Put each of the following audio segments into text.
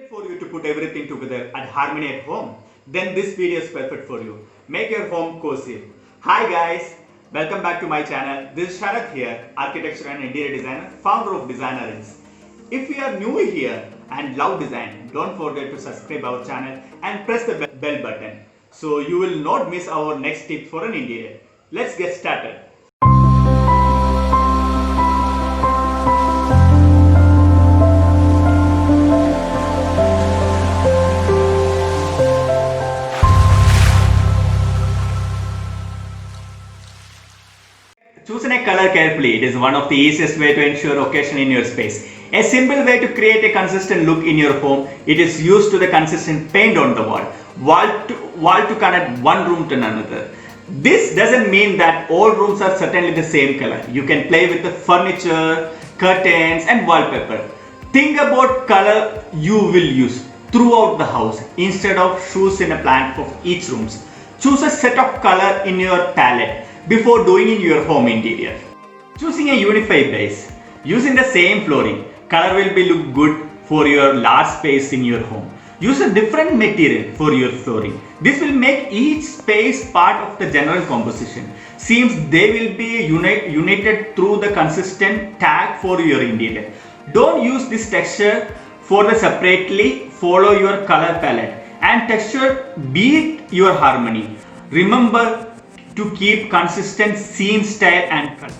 for you to put everything together at harmony at home? Then this video is perfect for you. Make your home cozy. Hi guys, welcome back to my channel. This is Sharath here, architecture and interior designer, founder of Designerins. If you are new here and love design, don't forget to subscribe our channel and press the bell button so you will not miss our next tip for an interior. Let's get started. Choosing a color carefully, it is one of the easiest way to ensure occasion in your space. A simple way to create a consistent look in your home, it is used to the consistent paint on the wall to connect one room to another. This doesn't mean that all rooms are certainly the same color. You can play with the furniture, curtains and wallpaper. Think about color you will use throughout the house instead of choosing a plan for each room. Choose a set of color in your palette before doing in your home interior. Choosing a unified base. Using the same flooring, color will be look good for your large space in your home. Use a different material for your flooring. This will make each space part of the general composition. Seems they will be united through the consistent tag for your interior. Don't use this texture for the separately. Follow your color palette and texture beat your harmony. Remember to keep consistent scene style and color.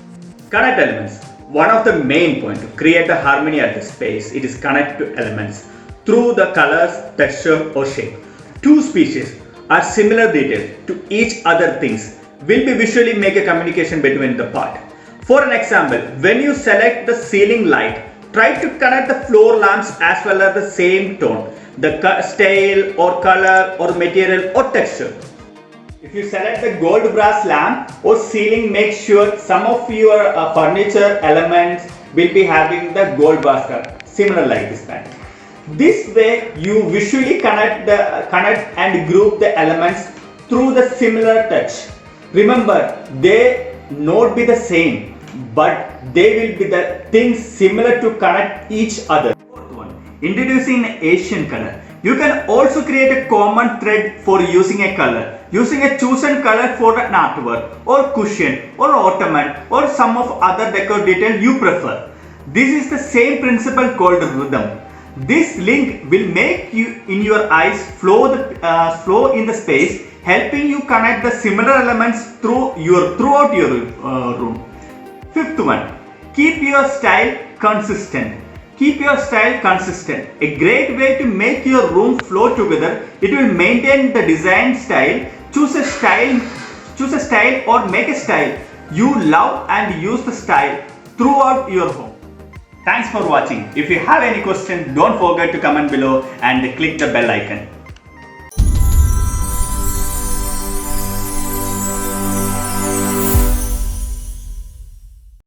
Connect elements. One of the main points to create a harmony at the space, it is connect to elements through the colors, texture or shape. Two species are similar detail to each other things will be visually make a communication between the part. For an example, when you select the ceiling light, try to connect the floor lamps as well as the same tone, the style or color or material or texture. If you select the gold brass lamp or ceiling, make sure some of your furniture elements will be having the gold brass color, similar like this kind. This way you visually connect and group the elements through the similar touch. Remember, they not be the same, but they will be the things similar to connect each other. Fourth one, introducing an Asian color. You can also create a common thread for using a color. Using a chosen color for an artwork or cushion or ottoman or some of other decor detail you prefer. This is the same principle called rhythm. This link will make you in your eyes flow in the space, helping you connect the similar elements throughout your room. Fifth one, keep your style consistent. Keep your style consistent. A great way to make your room flow together, it will maintain the design style. Choose a style or make a style you love and use the style throughout your home. Thanks for watching. If you have any questions, don't forget to comment below and click the bell icon.